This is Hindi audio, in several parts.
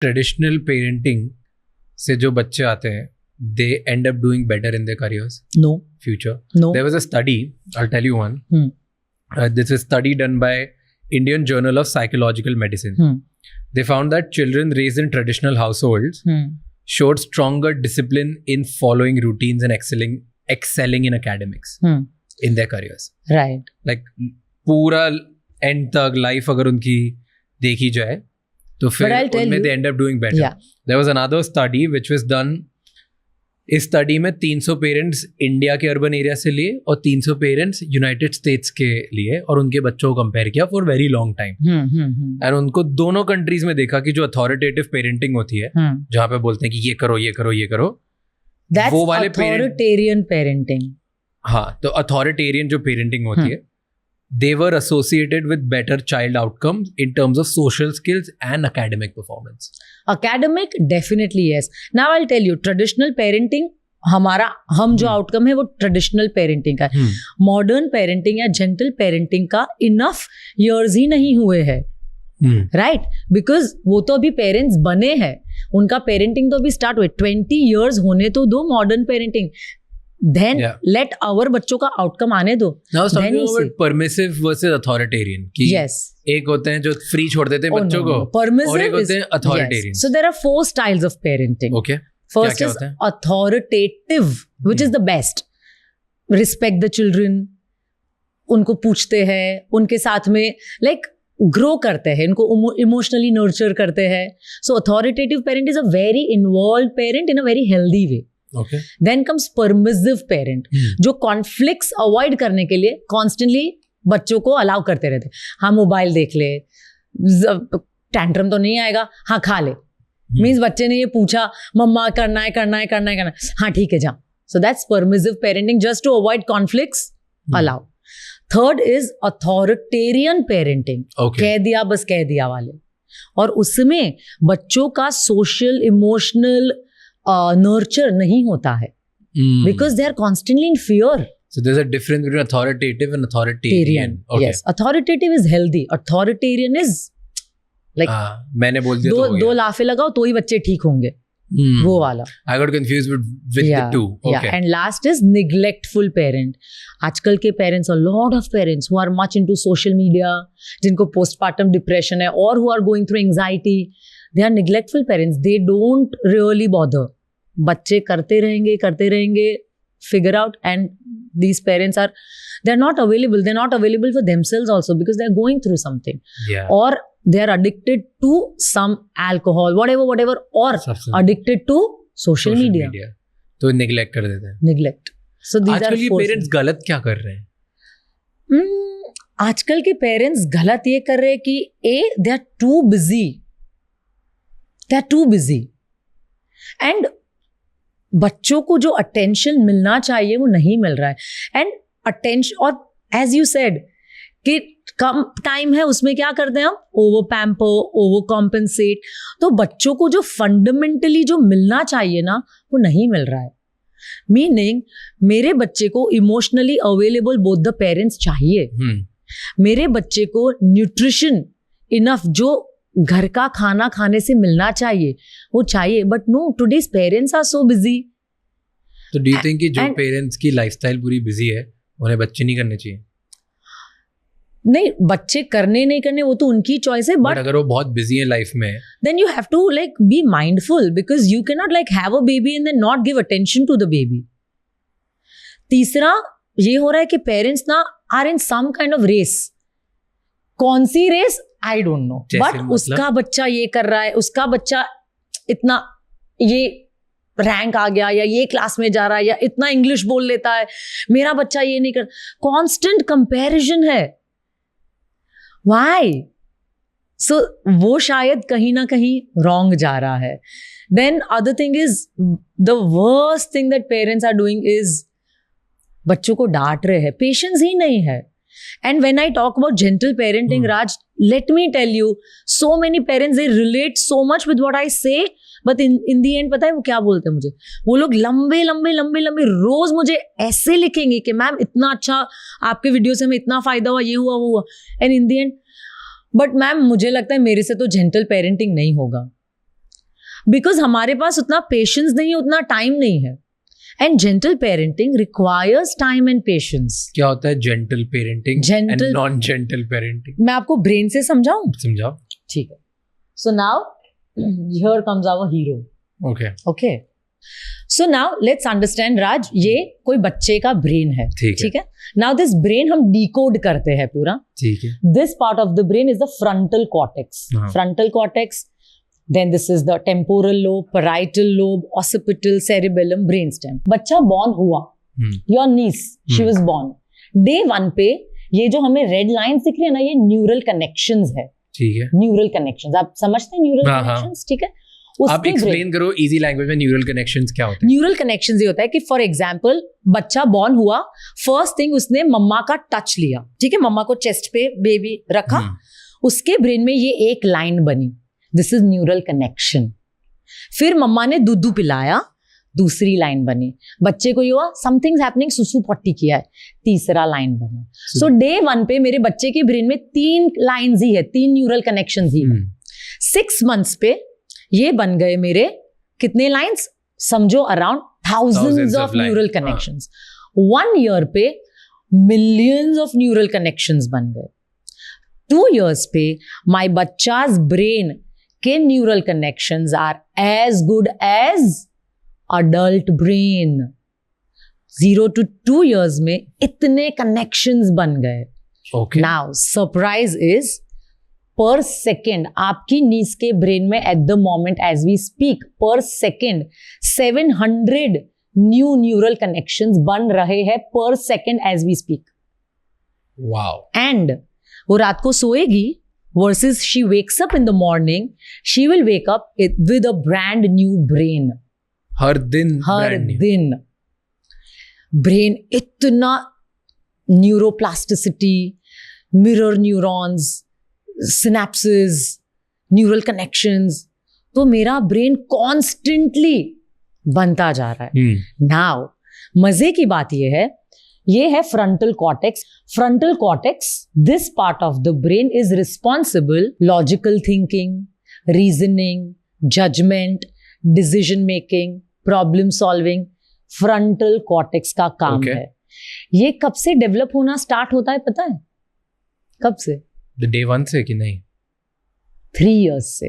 ट्रेडिशनल पेरेंटिंग से जो बच्चे आते हैं, they end up doing better in their careers? No. Future? No. There was a study, I'll tell you one. This is a study done by Indian Journal of Psychological Medicine. They found that children raised in traditional households showed stronger discipline in following routines and excelling in academics in their careers. Right. Like पूरा end तक life अगर उनकी देखी जाए तो फिर उनमें they end up doing better. Yeah. There was another study which was done. इस स्टडी में 300 पेरेंट्स इंडिया के अर्बन एरिया से लिए और 300 पेरेंट्स यूनाइटेड स्टेट्स के लिए और उनके बच्चों को कंपेयर किया for very long time. And उनको दोनों कंट्रीज में देखा कि जो अथॉरिटेटिव पेरेंटिंग होती है, जहाँ पे बोलते हैं कि ये करो ये करो ये करो, वो वाले अथॉरिटेरियन पेरेंटिंग। हाँ, तो अथॉरिटेरियन जो पेरेंटिंग होती है, they were associated with better child outcomes in terms of social skills and academic performance. Academic, definitely yes. Now I'll tell you, traditional parenting, हम जो आउटकम है वो ट्रेडिशनल पेरेंटिंग का है। मॉडर्न पेरेंटिंग या जेंटल पेरेंटिंग का इनफ ईयर्स ही नहीं हुए हैं, राइट? बिकॉज वो तो अभी पेरेंट्स बने हैं, उनका पेरेंटिंग तो अभी स्टार्ट हुए। 20 years होने तो दो modern parenting, then let our बच्चों का आउटकम आने दो। Now talking about permissive versus authoritarian, कि yes, एक होते हैं जो फ्री छोड़ देते हैं बच्चों को, और एक होते हैं authoritarian. So there are 4 styles of parenting. Okay. First is authoritative, which is the best. Respect the children, उनको पूछते हैं, उनके साथ में like ग्रो करते हैं, इनको इमोशनली नर्चर करते हैं। So authoritative parent is a very involved parent in a very healthy way. Okay. Then comes permissive parent, जो कॉन्फ्लिक्ट्स अवॉइड करने के लिए कॉन्स्टेंटली बच्चों को अलाउ करते रहते। हाँ, मोबाइल देख ले, टैंट्रम तो नहीं आएगा, हाँ खा ले। मीन्स बच्चे ने ये पूछा, मम्मा करना है करना है करना है करना है, हाँ ठीक है जा। So that's permissive parenting, just to avoid conflicts, allow. Third is authoritarian parenting, कह दिया बस कह दिया वाले, और उसमें बच्चों का सोशल इमोशनल nurture नहीं होता है, because they are constantly in fear. So there's a difference between authoritative and authoritarian. Okay. Yes, authoritative is healthy, authoritarian is like मैंने बोल दिया दो लाफे लगाओ तो ही बच्चे ठीक होंगे, वो वाला। I got confused with the two. Okay. Yeah, and last is neglectful parent. आजकल के parents, a lot of parents who are much into social media, जिनको postpartum depression है, or who are going through anxiety, they are neglectful parents. They don't really bother. बच्चे करते रहेंगे, figure out, and these parents are, they're not available. They're not available for themselves also because they're going through something. Yeah. Or they are addicted to some alcohol, whatever, or addicted to social media. तो neglect कर देते हैं. Neglect. So these आजकल are ये parents गलत क्या कर रहे हैं? आजकल के पेरेंट्स गलत ये कर रहे हैं कि they are too busy. They are too busy. And बच्चों को जो अटेंशन मिलना चाहिए वो नहीं मिल रहा है। एंड अटेंशन, और एज यू सेड कि कम टाइम है, उसमें क्या करते हैं हम, ओवर पैम्पर, ओवर कॉम्पेंसेट। तो बच्चों को जो फंडामेंटली जो मिलना चाहिए ना, वो नहीं मिल रहा है। मीनिंग मेरे बच्चे को emotionally available both the parents चाहिए, मेरे बच्चे को न्यूट्रिशन इनफ जो घर का खाना खाने से मिलना चाहिए वो चाहिए, but no, today's parents are so busy. तो डू यू थिंक कि जो पेरेंट्स की लाइफस्टाइल पूरी बिजी है उन्हें बच्चे नहीं करने चाहिए? नहीं, बच्चे करने नहीं करने वो तो उनकी चॉइस है, बट अगर वो बहुत बिजी है लाइफ में, then you have to like be mindful, because you can not like have a baby and then not give attention to the baby. तीसरा ये हो रहा है कि पेरेंट्स ना are in some kind of race. कौन सी race I don't know, but उसका बच्चा ये कर रहा है, उसका बच्चा इतना ये रैंक आ गया, या ये क्लास में जा रहा है, या इतना इंग्लिश बोल लेता है, मेरा बच्चा ये नहीं कर। कांस्टेंट कंपैरिजन है। व्हाई? सो वो शायद कहीं ना कहीं रॉन्ग जा रहा है। Then other thing is the worst thing that parents are doing is बच्चों को डांट रहे हैं, पेशेंस ही नहीं है। And when I talk about gentle parenting, Raj, let me tell you, so many parents, they relate so much with what I say, but in the end, पता है वो क्या बोलते हैं मुझे? वो लोग लंबे रोज मुझे ऐसे लिखेंगे कि मैम इतना अच्छा आपके वीडियो से हमें इतना फायदा हुआ, ये हुआ वो हुआ, and in the end, but ma'am मुझे लगता है मेरे से तो gentle parenting नहीं होगा। बिकॉज हमारे पास उतना पेशेंस नहीं है, उतना टाइम नहीं है. And gentle parenting requires time and patience. क्या होता है gentle parenting and Gentle- non gentle parenting? मैं आपको ब्रेन से समझाऊं? समझाओ. ठीक है. So now here comes our hero. Okay. Okay. So now let's understand Raj, ये कोई बच्चे का ब्रेन है. ठीक है. नाउ दिस ब्रेन हम डिकोड करते हैं पूरा. ठीक है. This part of the brain is the frontal cortex. हाँ. Frontal cortex. Then this is the temporal lobe, parietal lobe, occipital, cerebellum, brainstem. बच्चा born हुआ. Your niece, she was born. Day 1 पे ये जो हमें red lines दिख रही है ना, ये neural connections है. ठीक है. Neural connections. आप समझते हैं neural हाँ, connections? ठीक है. आप एक्सप्लेन करो इजी लैंग्वेज में न्यूरल कनेक्शंस क्या होते हैं. न्यूरल कनेक्शंस ये होता है कि फॉर एग्जांपल बच्चा बॉर्न हुआ, फर्स्ट थिंग उसने मम्मा का टच लिया. ठीक है. मम्मा को चेस्ट पे बेबी रखा, उसके ब्रेन में ये एक लाइन बनी. This is neural connection. फिर मम्मा ने दूध पिलाया, दूसरी लाइन बनी. बच्चे को ये हुआ समथिंग हैपनिंग, सुसु पट्टी किया है, तीसरा लाइन बना. सो डे 1 पे मेरे बच्चे के ब्रेन में 3 लाइंस ही है, 3 न्यूरल कनेक्शंस ही है. 6 मंथ्स पे ये बन गए मेरे कितने लाइंस? समझो around thousands of neural connections. 1 year पे millions of neural connections बन गए. 2 years पे my बच्चा's brain के neural connections are as good as adult brain. 0 to 2 years में इतने connections बन गए. Okay. Now surprise is per second आपकी नीस के ब्रेन में at the moment as we speak per second 700 new neural connections बन रहे हैं per second as we speak. Wow. And वो रात को सोएगी versus she wakes up in the morning, she will wake up with a brand new brain. हर दिन ब्रेन इतना neuroplasticity, mirror neurons, synapses, neural connections. तो मेरा ब्रेन कॉन्स्टेंटली बनता जा रहा है. नाउ मजे की बात ये है frontal cortex. Frontal cortex, this part of the brain is responsible logical thinking, reasoning, judgement, decision making, problem solving. Frontal cortex का काम है. ये कब से डेवलप होना स्टार्ट होता है पता है? कब से? डे 1 से कि नहीं? 3 years से.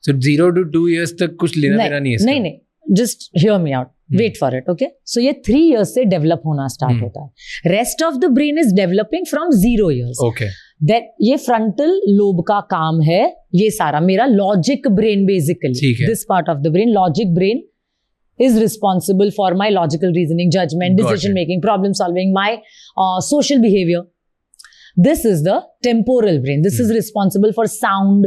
So 0 to 2 years तक कुछ लेना देना नहीं है इसका? नहीं, just hear me out, wait for it. Okay. So ये 3 years से डेवलप होना स्टार्ट होता है. Rest of the brain is developing from 0 years. Okay. That ये फ्रंटल लोब का काम है. ये सारा मेरा logic brain basically, this part of the brain, logic brain is responsible for my logical reasoning, judgment, decision making, problem solving, my social behavior. This is the temporal brain. This is responsible for sound,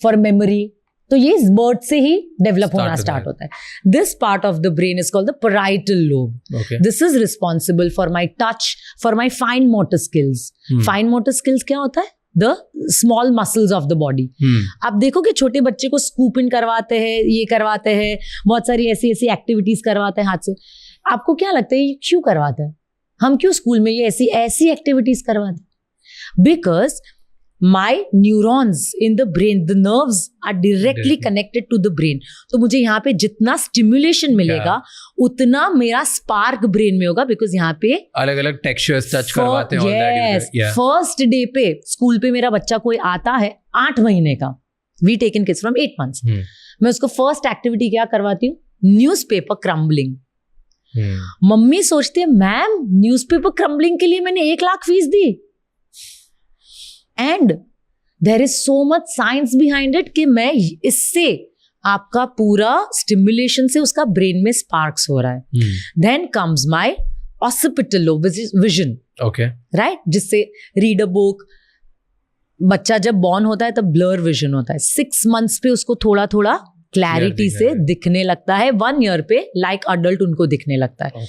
for memory. तो ये इस birth से ही develop होना start होता है. This part of the brain is called the parietal lobe. Okay. This is responsible for my touch, for my fine motor skills. Fine motor skills क्या होता है? The small muscles of the body. आप देखो कि छोटे बच्चे को स्कूप इन करवाते हैं, ये करवाते हैं, बहुत सारी ऐसी एक्टिविटीज करवाते हैं हाथ से. आपको क्या लगता है ये क्यों करवाते हैं? हम क्यों स्कूल में ये ऐसी एक्टिविटीज करवाते हैं? Because my neurons in the brain, the nerves are directly connected to the brain. तो मुझे यहाँ पे जितना stimulation मिलेगा उतना मेरा spark brain में होगा, because यहाँ पे अलग अलग textures touch करवाते हैं. Yes, first day पे स्कूल पे मेरा बच्चा कोई आता है 8 महीने का, we taken kids from 8 months. मैं उसको first activity क्या करवाती हूँ? Newspaper crumbling. मम्मी सोचते हैं मैम न्यूज़पेपर क्रम्बलिंग के लिए मैंने 1 लाख फीस दी. And there is so much science behind it कि मैं इससे आपका पूरा स्टिमुलेशन से उसका ब्रेन में स्पार्क्स हो रहा है. Then comes my occipital lobe, vision. Okay. Right, जिससे रीड अ बुक. बच्चा जब बॉर्न होता है तब ब्लर विजन होता है. 6 months पे उसको थोड़ा थोड़ा क्लैरिटी से दिखने लगता है. 1 year पे लाइक अडल्ट उनको दिखने लगता है.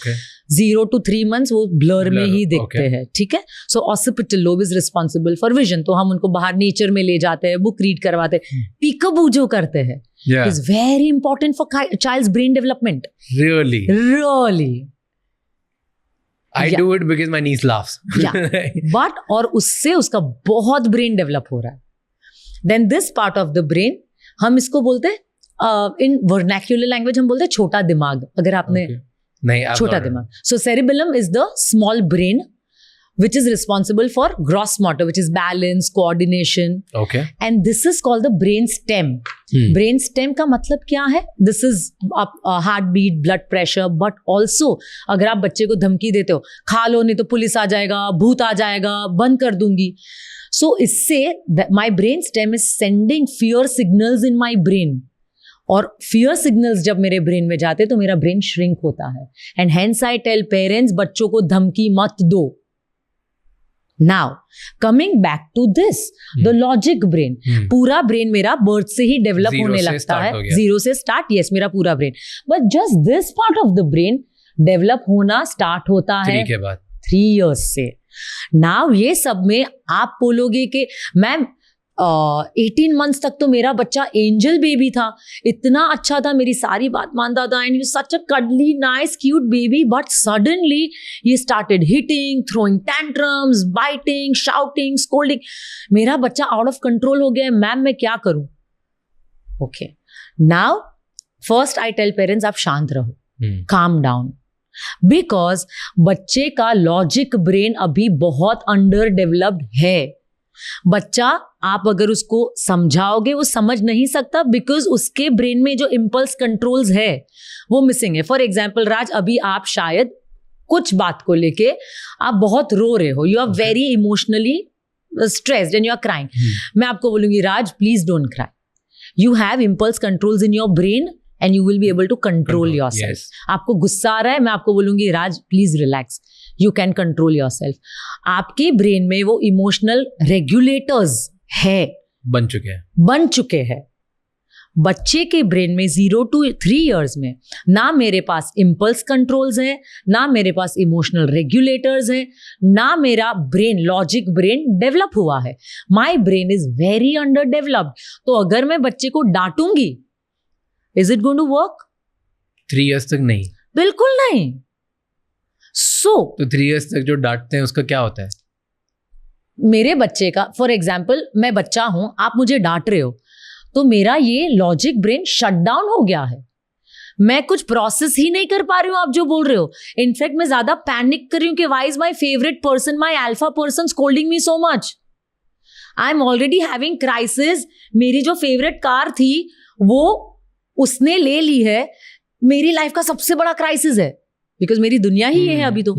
0 to 3 months वो ब्लर में ही दिखते हैं. ठीक है. So occipital lobe is responsible for vision. तो हम उनको बाहर नेचर में ले जाते हैं, बुक रीड करवाते हैं, पीकअबू जो करते हैं, is very important for child's brain development. Really I do it because my niece laughs. But और उससे उसका बहुत ब्रेन डेवलप हो रहा है. Then this part of the brain हम इसको बोलते हैं इन वर्नाक्युलर लैंग्वेज हम बोलते हैं छोटा दिमाग, अगर आपने Okay. नहीं, I've छोटा not दिमाग. So cerebellum is the small brain which is responsible for gross motor, which is balance, coordination, heard. Okay. and this is called the brain stem. Brain stem का मतलब क्या है? This is heartbeat, blood pressure, but also अगर आप बच्चे को धमकी देते हो, खा लो नहीं तो पुलिस आ जाएगा, भूत आ जाएगा, बंद कर दूंगी. So इससे my brain stem is sending fear signals in my brain. और fear signals जब मेरे ब्रेन में जाते तो मेरा ब्रेन श्रिंक होता है. And hence I tell parents, बच्चों को धमकी मत दो. Now, coming back to this, the logic brain. पूरा ब्रेन मेरा बर्थ से ही डेवलप Zero होने से लगता start है. हो गया. जीरो से स्टार्ट, यस, मेरा पूरा brain. But just this part of the brain develop होना स्टार्ट होता है 3 के बाद. 3 years से. नाउ ये सब में आप बोलोगे कि मैम 18 months तक तो मेरा बच्चा एंजल बेबी था, इतना अच्छा था, मेरी सारी बात मानता था, and you such a cuddly nice cute baby, but suddenly ये started hitting, throwing tantrums, biting, shouting, scolding. मेरा बच्चा आउट ऑफ कंट्रोल हो गया है, मैम मैं क्या करूं? Okay, now first I tell parents, आप शांत रहो, काम डाउन, बिकॉज बच्चे का लॉजिक ब्रेन अभी बहुत अंडर डेवलप्ड है. बच्चा आप अगर उसको समझाओगे वो समझ नहीं सकता, बिकॉज उसके ब्रेन में जो इम्पल्स कंट्रोल्स है वो मिसिंग है. फॉर एग्जाम्पल राज, अभी आप शायद कुछ बात को लेके आप बहुत रो रहे हो, you are very emotionally stressed and you are crying. मैं आपको बोलूंगी Raj please don't cry, you have impulse controls in your brain and you will be able to control yourself. आपको गुस्सा आ रहा है, मैं आपको बोलूंगी Raj please relax, you can control yourself. आपके ब्रेन में वो इमोशनल रेगुलेटर्स है, बन चुके हैं. बच्चे के ब्रेन में 0 to 3 years में ना मेरे पास इम्पल्स कंट्रोल्स हैं, ना मेरे पास इमोशनल रेगुलेटर्स हैं, ना मेरा ब्रेन लॉजिक ब्रेन डेवलप हुआ है. My brain is very under developed. तो अगर मैं बच्चे को डांटूंगी, is it going to work? 3 years तक नहीं, बिल्कुल नहीं. तो 3 years तक जो डांटते हैं उसका क्या होता है? मेरे बच्चे का, फॉर एग्जाम्पल मैं बच्चा हूं, आप मुझे डांट रहे हो, तो मेरा ये लॉजिक ब्रेन शट डाउन हो गया है. मैं कुछ प्रोसेस ही नहीं कर पा रही हूं आप जो बोल रहे हो. इनफैक्ट मैं ज्यादा पैनिक कर रही हूं कि why is my favourite person, my alpha person scolding me so much. I am already having crisis. मेरी जो फेवरेट कार थी वो उसने ले ली है. मेरी लाइफ का सबसे बड़ा क्राइसिस है, बिकॉज मेरी दुनिया ही ये है अभी. तो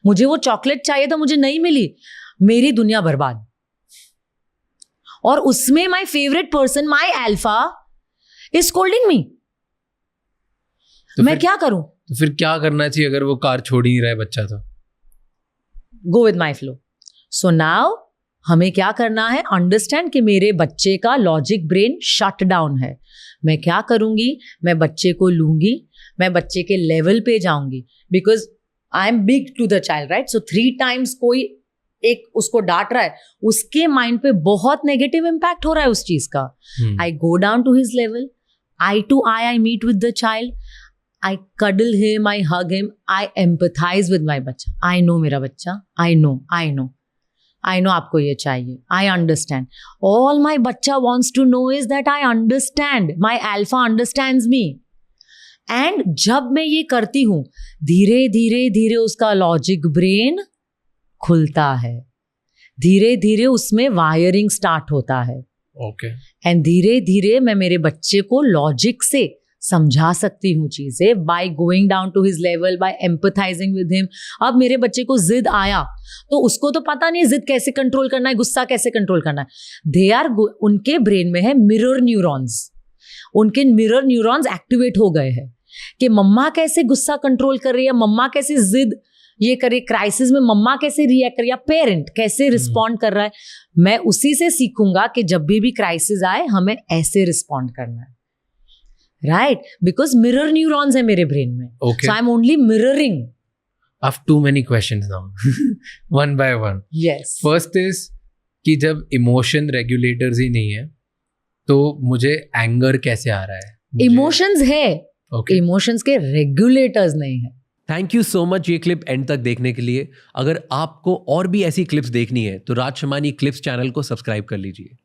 मुझे वो चॉकलेट चाहिए था, मुझे नहीं मिली, मेरी दुनिया बर्बाद. और उसमें my favourite person, my alpha, is scolding me. मैं क्या करूं? तो फिर क्या करना चाहिए अगर वो कार छोड़ ही नहीं रहा है बच्चा? तो go with my flow. So now हमें क्या करना है? अंडरस्टैंड कि मेरे बच्चे का लॉजिक ब्रेन शट डाउन है. मैं क्या करूंगी? मैं बच्चे को लूंगी, मैं बच्चे के लेवल पे जाऊंगी, because I am big to the child, right? So 3 times कोई एक उसको डांट रहा है, उसके माइंड पे बहुत नेगेटिव इंपैक्ट हो रहा है उस चीज का. I go down to his level, eye to eye meet with the child, I cuddle him, I hug him, I empathise with my बच्चा. आई नो मेरा बच्चा, आई नो आपको ये चाहिए, आई अंडरस्टैंड. ऑल माई बच्चा wants to know is that I understand, my alpha understands me. And जब मैं ये करती हूं, धीरे धीरे धीरे उसका लॉजिक ब्रेन खुलता है, धीरे धीरे उसमें वायरिंग स्टार्ट होता है. ओके. एंड धीरे धीरे मैं मेरे बच्चे को लॉजिक से समझा सकती हूँ चीजें, by going down to his level, by empathising with him. अब मेरे बच्चे को जिद आया तो उसको तो पता नहीं जिद कैसे कंट्रोल करना है, गुस्सा कैसे कंट्रोल करना है. दे आर, उनके ब्रेन में है मिरर न्यूरॉन्स. उनके मिरर न्यूरॉन्स एक्टिवेट हो गए हैं कि मम्मा कैसे गुस्सा कंट्रोल कर रही है, मम्मा कैसे जिद ये करे, क्राइसिस में मम्मा कैसे रिएक्ट कर रही है, पेरेंट कैसे रिस्पॉन्ड कर रहा है. मैं उसी से सीखूंगा कि जब भी क्राइसिस आए हमें ऐसे रिस्पॉन्ड करना है, राइट? बिकॉज मिरर न्यूरॉन्स है मेरे ब्रेन में. Okay. So I'm only mirroring. I have too many questions now. One by one. Yes. First is कि जब इमोशन रेगुलेटर्स ही नहीं है तो मुझे एंगर कैसे आ रहा है? इमोशंस है, इमोशंस के रेगुलेटर्स नहीं है. थैंक यू सो मच ये क्लिप एंड तक देखने के लिए. अगर आपको और भी ऐसी क्लिप्स देखनी है तो राज शमानी क्लिप्स चैनल को सब्सक्राइब कर लीजिए.